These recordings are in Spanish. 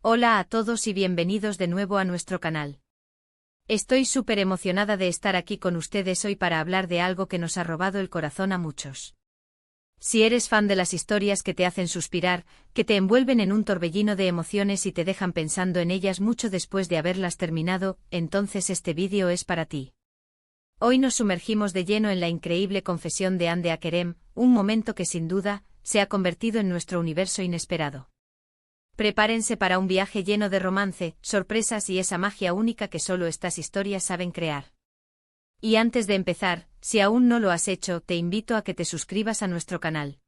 Hola a todos y bienvenidos de nuevo a nuestro canal. Estoy súper emocionada de estar aquí con ustedes hoy para hablar de algo que nos ha robado el corazón a muchos. Si eres fan de las historias que te hacen suspirar, que te envuelven en un torbellino de emociones y te dejan pensando en ellas mucho después de haberlas terminado, entonces este vídeo es para ti. Hoy nos sumergimos de lleno en la increíble confesión de Hande a Kerem, un momento que sin duda se ha convertido en nuestro universo inesperado. Prepárense para un viaje lleno de romance, sorpresas y esa magia única que solo estas historias saben crear. Y antes de empezar, si aún no lo has hecho, te invito a que te suscribas a nuestro canal.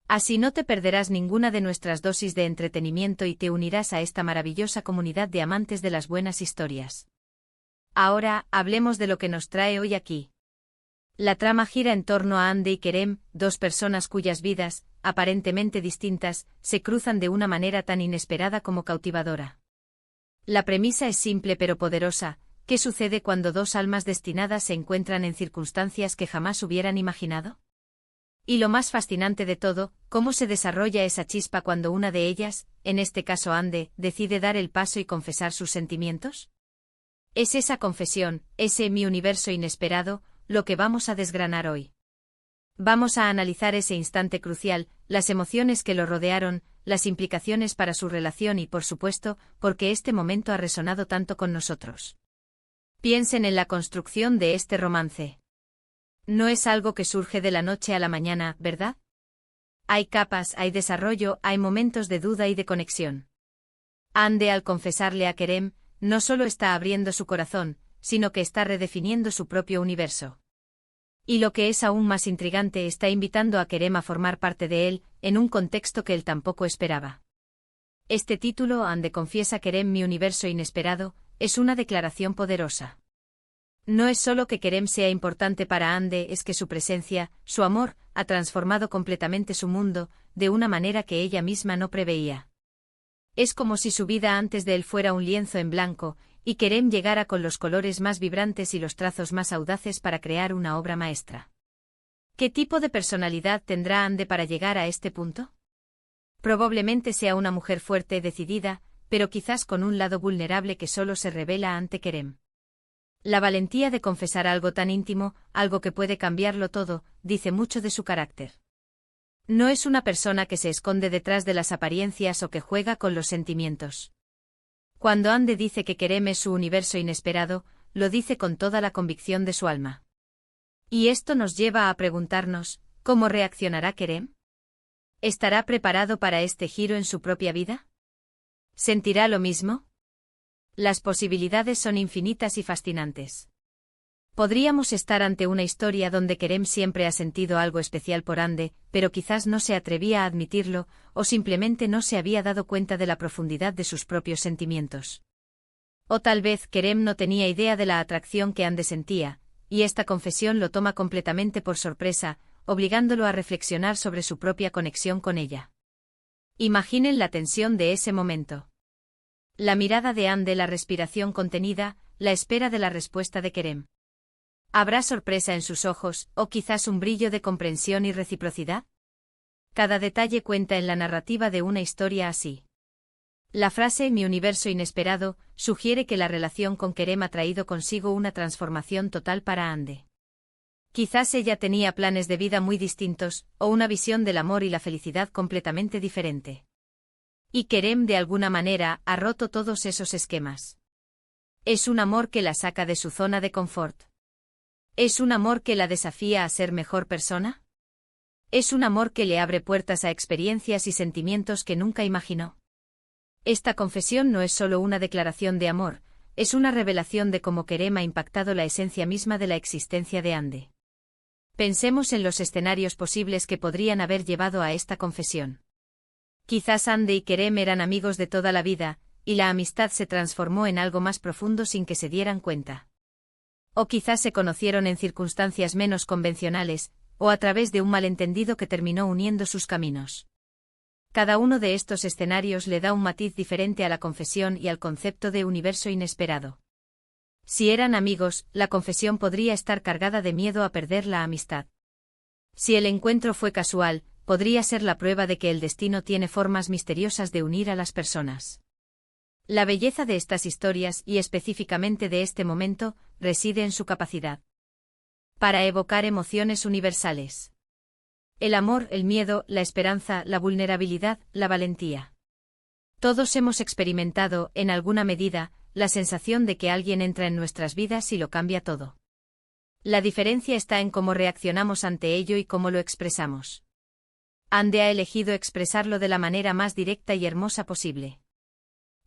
Así no te perderás ninguna de nuestras dosis de entretenimiento y te unirás a esta maravillosa comunidad de amantes de las buenas historias. Ahora, hablemos de lo que nos trae hoy aquí. La trama gira en torno a Hande y Kerem, dos personas cuyas vidas, aparentemente distintas, se cruzan de una manera tan inesperada como cautivadora. La premisa es simple pero poderosa. ¿Qué sucede cuando dos almas destinadas se encuentran en circunstancias que jamás hubieran imaginado? Y lo más fascinante de todo, ¿cómo se desarrolla esa chispa cuando una de ellas, en este caso Hande, decide dar el paso y confesar sus sentimientos? Es esa confesión, ese mi universo inesperado, lo que vamos a desgranar hoy. Vamos a analizar ese instante crucial, las emociones que lo rodearon, las implicaciones para su relación y, por supuesto, por qué este momento ha resonado tanto con nosotros. Piensen en la construcción de este romance. No es algo que surge de la noche a la mañana, ¿verdad? Hay capas, hay desarrollo, hay momentos de duda y de conexión. Hande, al confesarle a Kerem, no solo está abriendo su corazón, sino que está redefiniendo su propio universo. Y lo que es aún más intrigante, está invitando a Kerem a formar parte de él, en un contexto que él tampoco esperaba. Este título, Hande confiesa Kerem mi universo inesperado, es una declaración poderosa. No es solo que Kerem sea importante para Hande, es que su presencia, su amor, ha transformado completamente su mundo, de una manera que ella misma no preveía. Es como si su vida antes de él fuera un lienzo en blanco, y Kerem llegara con los colores más vibrantes y los trazos más audaces para crear una obra maestra. ¿Qué tipo de personalidad tendrá Hande para llegar a este punto? Probablemente sea una mujer fuerte, decidida, pero quizás con un lado vulnerable que solo se revela ante Kerem. La valentía de confesar algo tan íntimo, algo que puede cambiarlo todo, dice mucho de su carácter. No es una persona que se esconde detrás de las apariencias o que juega con los sentimientos. Cuando Hande dice que Kerem es su universo inesperado, lo dice con toda la convicción de su alma. Y esto nos lleva a preguntarnos, ¿cómo reaccionará Kerem? ¿Estará preparado para este giro en su propia vida? ¿Sentirá lo mismo? Las posibilidades son infinitas y fascinantes. Podríamos estar ante una historia donde Kerem siempre ha sentido algo especial por Hande, pero quizás no se atrevía a admitirlo, o simplemente no se había dado cuenta de la profundidad de sus propios sentimientos. O tal vez Kerem no tenía idea de la atracción que Hande sentía, y esta confesión lo toma completamente por sorpresa, obligándolo a reflexionar sobre su propia conexión con ella. Imaginen la tensión de ese momento. La mirada de Hande, la respiración contenida, la espera de la respuesta de Kerem. ¿Habrá sorpresa en sus ojos, o quizás un brillo de comprensión y reciprocidad? Cada detalle cuenta en la narrativa de una historia así. La frase «mi universo inesperado» sugiere que la relación con Kerem ha traído consigo una transformación total para Hande. Quizás ella tenía planes de vida muy distintos, o una visión del amor y la felicidad completamente diferente. Y Kerem de alguna manera ha roto todos esos esquemas. Es un amor que la saca de su zona de confort. ¿Es un amor que la desafía a ser mejor persona? ¿Es un amor que le abre puertas a experiencias y sentimientos que nunca imaginó? Esta confesión no es solo una declaración de amor, es una revelación de cómo Kerem ha impactado la esencia misma de la existencia de Hande. Pensemos en los escenarios posibles que podrían haber llevado a esta confesión. Quizás Hande y Kerem eran amigos de toda la vida, y la amistad se transformó en algo más profundo sin que se dieran cuenta. O quizás se conocieron en circunstancias menos convencionales, o a través de un malentendido que terminó uniendo sus caminos. Cada uno de estos escenarios le da un matiz diferente a la confesión y al concepto de universo inesperado. Si eran amigos, la confesión podría estar cargada de miedo a perder la amistad. Si el encuentro fue casual, podría ser la prueba de que el destino tiene formas misteriosas de unir a las personas. La belleza de estas historias, y específicamente de este momento, reside en su capacidad para evocar emociones universales. El amor, el miedo, la esperanza, la vulnerabilidad, la valentía. Todos hemos experimentado, en alguna medida, la sensación de que alguien entra en nuestras vidas y lo cambia todo. La diferencia está en cómo reaccionamos ante ello y cómo lo expresamos. Ande ha elegido expresarlo de la manera más directa y hermosa posible.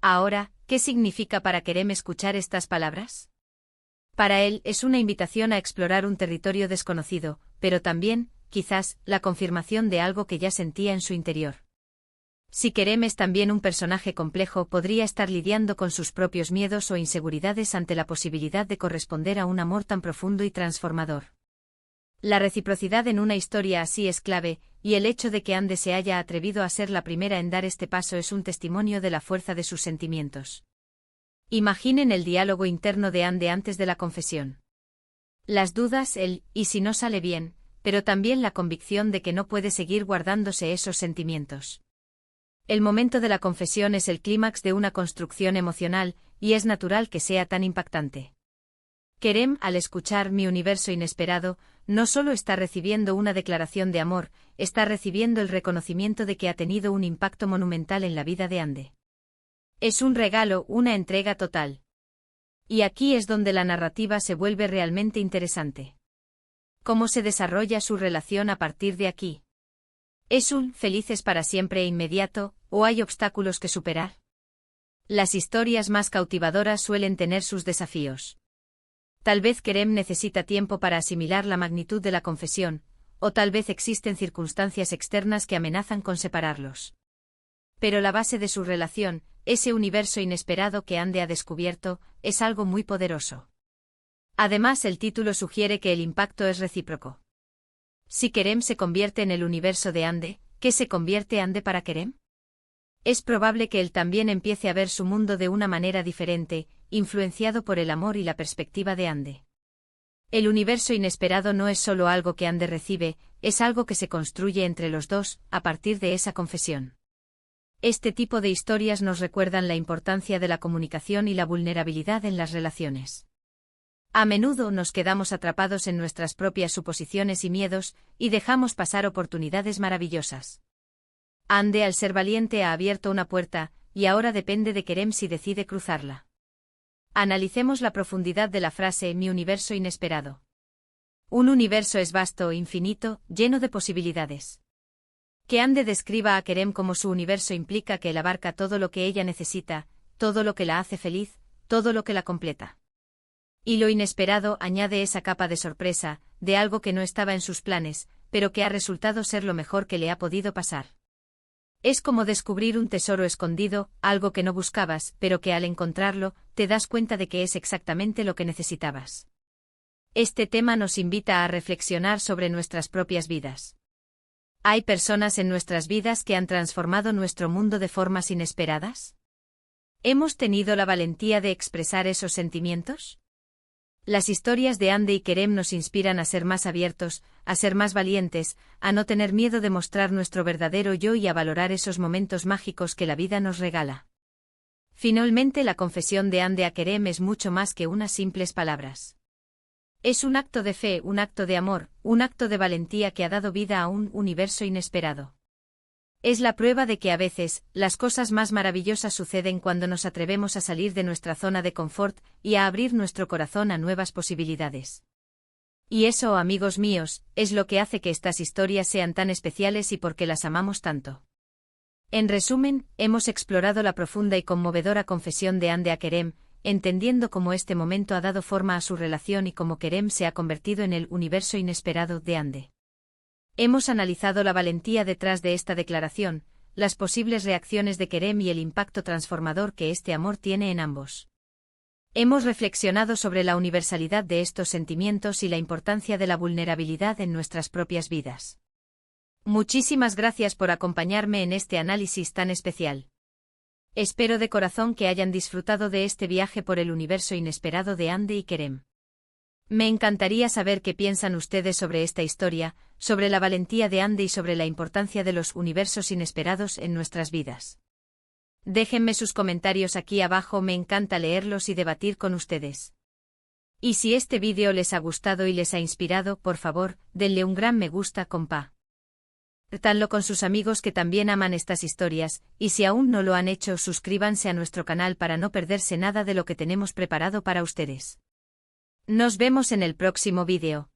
Ahora, ¿qué significa para Kerem escuchar estas palabras? Para él es una invitación a explorar un territorio desconocido, pero también, quizás, la confirmación de algo que ya sentía en su interior. Si Kerem es también un personaje complejo, podría estar lidiando con sus propios miedos o inseguridades ante la posibilidad de corresponder a un amor tan profundo y transformador. La reciprocidad en una historia así es clave, y el hecho de que Ande se haya atrevido a ser la primera en dar este paso es un testimonio de la fuerza de sus sentimientos. Imaginen el diálogo interno de Ande antes de la confesión. Las dudas, el «y si no sale bien», pero también la convicción de que no puede seguir guardándose esos sentimientos. El momento de la confesión es el clímax de una construcción emocional, y es natural que sea tan impactante. Kerem, al escuchar Mi universo inesperado, no solo está recibiendo una declaración de amor, está recibiendo el reconocimiento de que ha tenido un impacto monumental en la vida de Ande. Es un regalo, una entrega total. Y aquí es donde la narrativa se vuelve realmente interesante. ¿Cómo se desarrolla su relación a partir de aquí? ¿Es un felices para siempre e inmediato, o hay obstáculos que superar? Las historias más cautivadoras suelen tener sus desafíos. Tal vez Kerem necesita tiempo para asimilar la magnitud de la confesión, o tal vez existen circunstancias externas que amenazan con separarlos. Pero la base de su relación, ese universo inesperado que Ande ha descubierto, es algo muy poderoso. Además, el título sugiere que el impacto es recíproco. Si Kerem se convierte en el universo de Ande, ¿qué se convierte Ande para Kerem? Es probable que él también empiece a ver su mundo de una manera diferente, influenciado por el amor y la perspectiva de Ande. El universo inesperado no es solo algo que Ande recibe, es algo que se construye entre los dos, a partir de esa confesión. Este tipo de historias nos recuerdan la importancia de la comunicación y la vulnerabilidad en las relaciones. A menudo nos quedamos atrapados en nuestras propias suposiciones y miedos, y dejamos pasar oportunidades maravillosas. Ande, al ser valiente, ha abierto una puerta, y ahora depende de Kerem si decide cruzarla. Analicemos la profundidad de la frase Mi universo inesperado. Un universo es vasto, infinito, lleno de posibilidades. Que Ande describa a Kerem como su universo implica que él abarca todo lo que ella necesita, todo lo que la hace feliz, todo lo que la completa. Y lo inesperado añade esa capa de sorpresa, de algo que no estaba en sus planes, pero que ha resultado ser lo mejor que le ha podido pasar. Es como descubrir un tesoro escondido, algo que no buscabas, pero que al encontrarlo, te das cuenta de que es exactamente lo que necesitabas. Este tema nos invita a reflexionar sobre nuestras propias vidas. ¿Hay personas en nuestras vidas que han transformado nuestro mundo de formas inesperadas? ¿Hemos tenido la valentía de expresar esos sentimientos? Las historias de Ande y Kerem nos inspiran a ser más abiertos, a ser más valientes, a no tener miedo de mostrar nuestro verdadero yo y a valorar esos momentos mágicos que la vida nos regala. Finalmente, la confesión de Ande a Kerem es mucho más que unas simples palabras. Es un acto de fe, un acto de amor, un acto de valentía que ha dado vida a un universo inesperado. Es la prueba de que a veces, las cosas más maravillosas suceden cuando nos atrevemos a salir de nuestra zona de confort y a abrir nuestro corazón a nuevas posibilidades. Y eso, amigos míos, es lo que hace que estas historias sean tan especiales y por qué las amamos tanto. En resumen, hemos explorado la profunda y conmovedora confesión de Ande a Kerem, entendiendo cómo este momento ha dado forma a su relación y cómo Kerem se ha convertido en el universo inesperado de Ande. Hemos analizado la valentía detrás de esta declaración, las posibles reacciones de Kerem y el impacto transformador que este amor tiene en ambos. Hemos reflexionado sobre la universalidad de estos sentimientos y la importancia de la vulnerabilidad en nuestras propias vidas. Muchísimas gracias por acompañarme en este análisis tan especial. Espero de corazón que hayan disfrutado de este viaje por el universo inesperado de Ande y Kerem. Me encantaría saber qué piensan ustedes sobre esta historia, sobre la valentía de Ande y sobre la importancia de los universos inesperados en nuestras vidas. Déjenme sus comentarios aquí abajo, me encanta leerlos y debatir con ustedes. Y si este vídeo les ha gustado y les ha inspirado, por favor, denle un gran me gusta, compa. Compartanlo con sus amigos que también aman estas historias, y si aún no lo han hecho, suscríbanse a nuestro canal para no perderse nada de lo que tenemos preparado para ustedes. Nos vemos en el próximo vídeo.